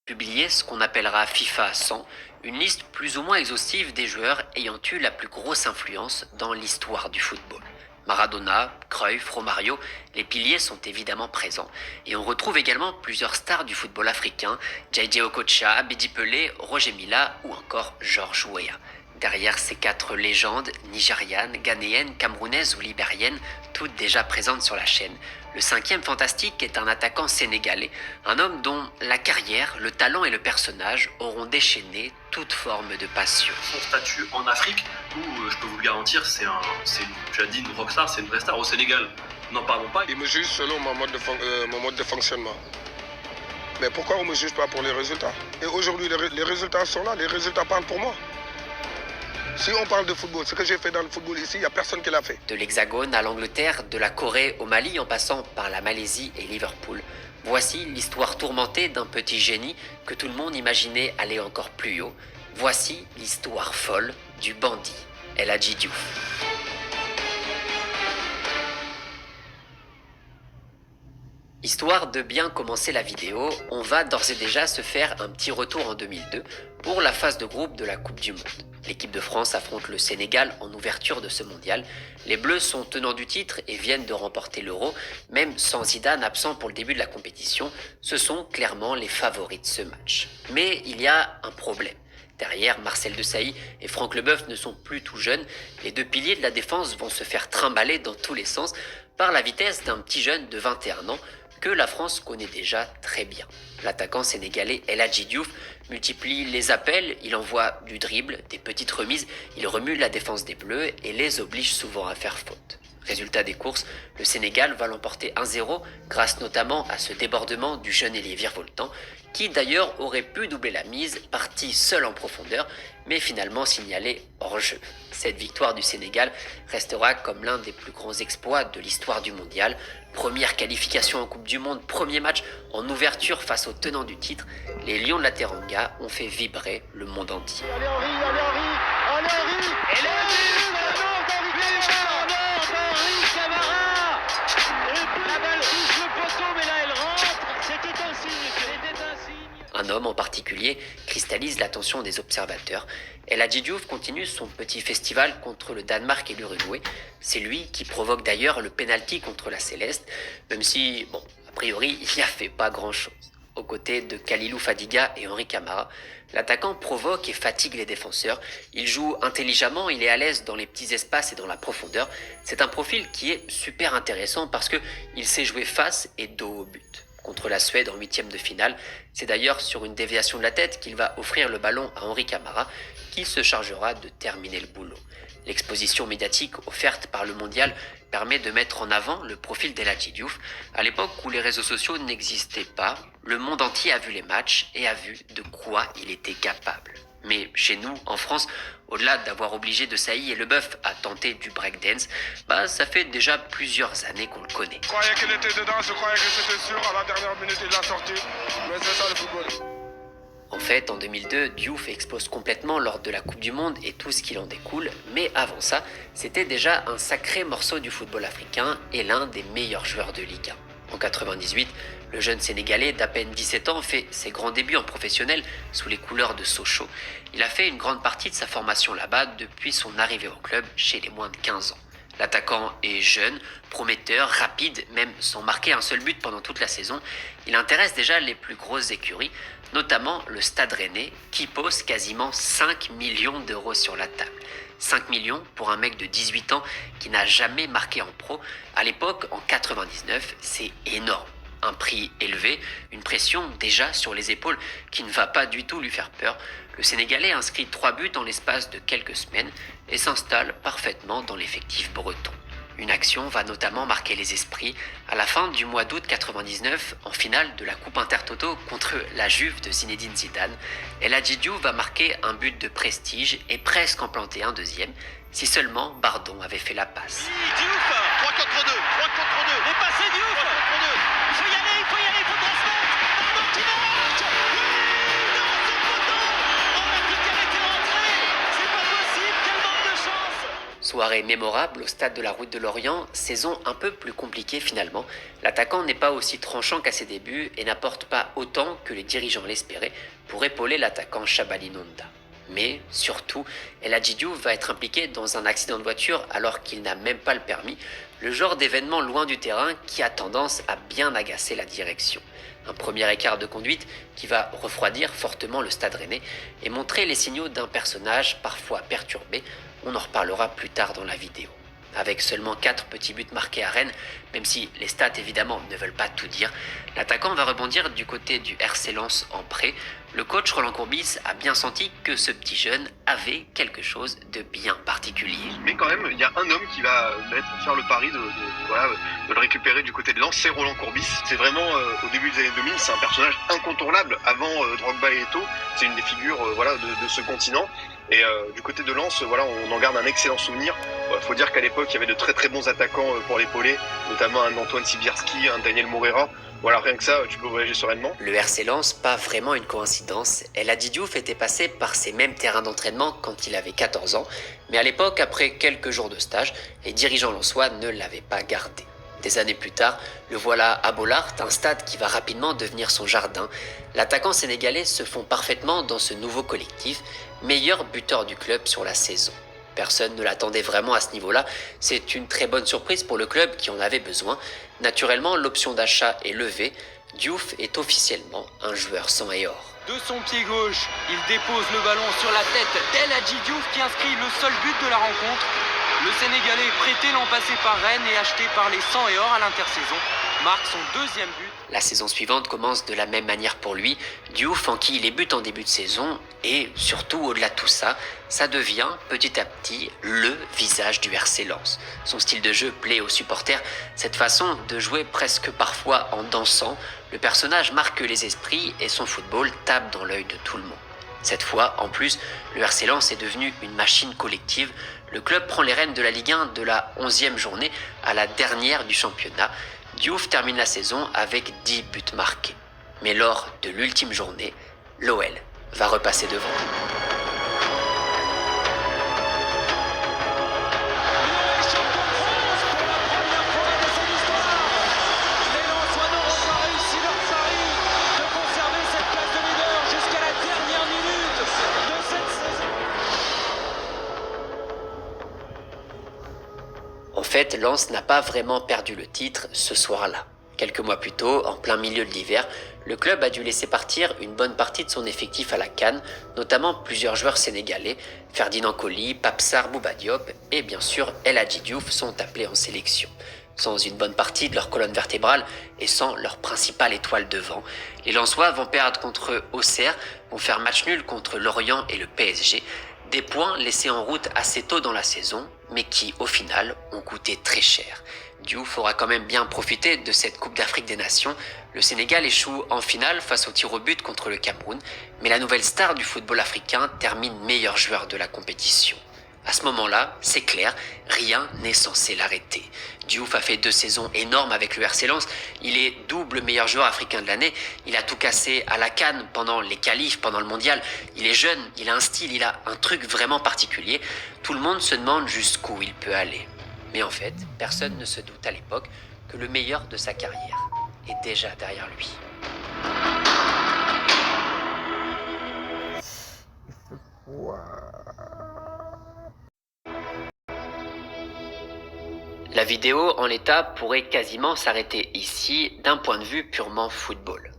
Publier ce qu'on appellera FIFA 100, une liste plus ou moins exhaustive des joueurs ayant eu la plus grosse influence dans l'histoire du football. Maradona, Cruyff, Romario, les piliers sont évidemment présents. Et on retrouve également plusieurs stars du football africain, JJ Okocha, Bedi Pelé, Roger Mila ou encore George Weah. Derrière ces quatre légendes, nigérianes, ghanéennes, camerounaises ou libériennes, toutes déjà présentes sur la chaîne, le cinquième fantastique est un attaquant sénégalais, un homme dont la carrière, le talent et le personnage auront déchaîné toute forme de passion. Son statut en Afrique, où je peux vous le garantir, tu as dit une rockstar, c'est une vraie star. Au Sénégal, n'en parlons pas. Il me juge selon mon mode de fonctionnement. Mais pourquoi on ne me juge pas pour les résultats? Et aujourd'hui, les résultats sont là, les résultats parlent pour moi. Si on parle de football, ce que j'ai fait dans le football ici, il n'y a personne qui l'a fait. De l'Hexagone à l'Angleterre, de la Corée au Mali en passant par la Malaisie et Liverpool, voici l'histoire tourmentée d'un petit génie que tout le monde imaginait aller encore plus haut. Voici l'histoire folle du bandit, El Hadji Diouf. Histoire de bien commencer la vidéo, on va d'ores et déjà se faire un petit retour en 2002 pour la phase de groupe de la Coupe du Monde. L'équipe de France affronte le Sénégal en ouverture de ce mondial. Les Bleus sont tenants du titre et viennent de remporter l'Euro, même sans Zidane absent pour le début de la compétition. Ce sont clairement les favoris de ce match. Mais il y a un problème. Derrière, Marcel Desailly et Franck Leboeuf ne sont plus tout jeunes. Les deux piliers de la défense vont se faire trimballer dans tous les sens par la vitesse d'un petit jeune de 21 ans que la France connaît déjà très bien. L'attaquant sénégalais El Hadji Diouf multiplie les appels, il envoie du dribble, des petites remises, il remue la défense des Bleus et les oblige souvent à faire faute. Résultat des courses, le Sénégal va l'emporter 1-0 grâce notamment à ce débordement du jeune ailier virevoltant qui d'ailleurs aurait pu doubler la mise, parti seul en profondeur, mais finalement signalé hors jeu. Cette victoire du Sénégal restera comme l'un des plus grands exploits de l'histoire du mondial. Première qualification en Coupe du Monde, premier match en ouverture face aux tenants du titre, les Lions de la Teranga ont fait vibrer le monde entier. Allez Henri, allez Henri, allez Henri, et le Henri Camara. La balle touche le poteau, mais là elle rentre. C'était un signe, c'était un signe. Un homme en particulier cristallise l'attention des observateurs. El Hadji Diouf continue son petit festival contre le Danemark et l'Uruguay. C'est lui qui provoque d'ailleurs le pénalty contre la Céleste, même si, bon, a priori, il n'y a fait pas grand-chose. Aux côtés de Khalilou Fadiga et Henri Camara, l'attaquant provoque et fatigue les défenseurs. Il joue intelligemment, il est à l'aise dans les petits espaces et dans la profondeur. C'est un profil qui est super intéressant parce qu'il sait jouer face et dos au but. Contre la Suède en huitième de finale, c'est d'ailleurs sur une déviation de la tête qu'il va offrir le ballon à Henri Camara, qui se chargera de terminer le boulot. L'exposition médiatique offerte par le mondial permet de mettre en avant le profil d'El Hadji Diouf. À l'époque où les réseaux sociaux n'existaient pas, le monde entier a vu les matchs et a vu de quoi il était capable. Mais chez nous, en France, au-delà d'avoir obligé Desailly et Leboeuf à tenter du breakdance, ça fait déjà plusieurs années qu'on le connaît. Je croyais qu'il était dedans, je croyais que c'était sûr. À la dernière minute, il l'a sorti. Mais c'est ça le football. En fait, en 2002, Diouf explose complètement lors de la Coupe du Monde et tout ce qui en découle, mais avant ça, c'était déjà un sacré morceau du football africain et l'un des meilleurs joueurs de Ligue 1. En 98, le jeune Sénégalais d'à peine 17 ans fait ses grands débuts en professionnel sous les couleurs de Sochaux. Il a fait une grande partie de sa formation là-bas depuis son arrivée au club chez les moins de 15 ans. L'attaquant est jeune, prometteur, rapide, même sans marquer un seul but pendant toute la saison. Il intéresse déjà les plus grosses écuries, notamment le Stade Rennais, qui pose quasiment 5 millions d'euros sur la table. 5 millions pour un mec de 18 ans qui n'a jamais marqué en pro. À l'époque, en 99, c'est énorme. Un prix élevé, une pression déjà sur les épaules qui ne va pas du tout lui faire peur. Le Sénégalais inscrit 3 buts en l'espace de quelques semaines et s'installe parfaitement dans l'effectif breton. Une action va notamment marquer les esprits à la fin du mois d'août 99 en finale de la Coupe Intertoto contre la Juve de Zinedine Zidane. El Hadji Diouf va marquer un but de prestige et presque en planter un deuxième, si seulement Bardon avait fait la passe. Diouf, 3 contre 2, 3 contre 2. Les passes Diouf, 3 contre 2. Il faut y aller, il faut transmettre. Bardon qui marque. Oui, dans ce poteau. Oh, la petite elle était rentrée. C'est pas possible, quel manque de chance. Soirée mémorable au stade de la Route de Lorient, saison un peu plus compliquée finalement. L'attaquant n'est pas aussi tranchant qu'à ses débuts et n'apporte pas autant que les dirigeants l'espéraient pour épauler l'attaquant Chabali Nonda. Mais surtout, El Hadji Diouf va être impliqué dans un accident de voiture alors qu'il n'a même pas le permis, le genre d'événement loin du terrain qui a tendance à bien agacer la direction. Un premier écart de conduite qui va refroidir fortement le Stade Rennais et montrer les signaux d'un personnage parfois perturbé. On en reparlera plus tard dans la vidéo. Avec seulement 4 petits buts marqués à Rennes, même si les stats évidemment ne veulent pas tout dire, l'attaquant va rebondir du côté du RC Lens en prêt. Le coach Roland Courbis a bien senti que ce petit jeune avait quelque chose de bien particulier. Mais quand même, il y a un homme qui va faire le pari de le récupérer du côté de Lens, c'est Roland Courbis. C'est vraiment, au début des années 2000, c'est un personnage incontournable. Avant Drogba et Eto'o, c'est une des figures de ce continent. Et du côté de Lens, on en garde un excellent souvenir. Faut dire qu'à l'époque, il y avait de très très bons attaquants pour l'épauler, notamment un Antoine Sibierski, un Daniel Moreira. Voilà, rien que ça, tu peux voyager sereinement. Le RC Lens, pas vraiment une coïncidence. El Hadji Diouf était passé par ces mêmes terrains d'entraînement quand il avait 14 ans, mais à l'époque, après quelques jours de stage, les dirigeants lensois ne l'avaient pas gardé. Des années plus tard, le voilà à Bollaert, un stade qui va rapidement devenir son jardin. L'attaquant sénégalais se fond parfaitement dans ce nouveau collectif, meilleur buteur du club sur la saison. Personne ne l'attendait vraiment à ce niveau-là, c'est une très bonne surprise pour le club qui en avait besoin. Naturellement, l'option d'achat est levée, Diouf est officiellement un joueur sang et or. De son pied gauche, il dépose le ballon sur la tête d'El Hadji Diouf qui inscrit le seul but de la rencontre. Le Sénégalais, prêté l'an passé par Rennes et acheté par les sang et or à l'intersaison, marque son deuxième but. La saison suivante commence de la même manière pour lui. Diouf enquille les buts en début de saison et surtout au-delà de tout ça, ça devient petit à petit le visage du RC Lens. Son style de jeu plaît aux supporters, cette façon de jouer presque parfois en dansant, le personnage marque les esprits et son football tape dans l'œil de tout le monde. Cette fois, en plus, le RC Lens est devenu une machine collective. Le club prend les rênes de la Ligue 1 de la 11e journée à la dernière du championnat. Diouf termine la saison avec 10 buts marqués. Mais lors de l'ultime journée, l'OL va repasser devant. En fait, Lens n'a pas vraiment perdu le titre ce soir-là. Quelques mois plus tôt, en plein milieu de l'hiver, le club a dû laisser partir une bonne partie de son effectif à la CAN, notamment plusieurs joueurs sénégalais, Ferdinand Coly, Pape Sarr, Bouba Diop et bien sûr El Hadji Diouf sont appelés en sélection. Sans une bonne partie de leur colonne vertébrale et sans leur principale étoile devant, les Lensois vont perdre contre Auxerre, vont faire match nul contre Lorient et le PSG, des points laissés en route assez tôt dans la saison, mais qui, au final, ont coûté très cher. Diouf aura quand même bien profité de cette Coupe d'Afrique des Nations. Le Sénégal échoue en finale face au tir au but contre le Cameroun, mais la nouvelle star du football africain termine meilleur joueur de la compétition. À ce moment-là, c'est clair, rien n'est censé l'arrêter. Diouf a fait 2 saisons énormes avec le RC Lens, il est double meilleur joueur africain de l'année, il a tout cassé à la CAN pendant les qualifs, pendant le mondial, il est jeune, il a un style, il a un truc vraiment particulier, tout le monde se demande jusqu'où il peut aller. Mais en fait, personne ne se doute à l'époque que le meilleur de sa carrière est déjà derrière lui. La vidéo, en l'état, pourrait quasiment s'arrêter ici d'un point de vue purement football.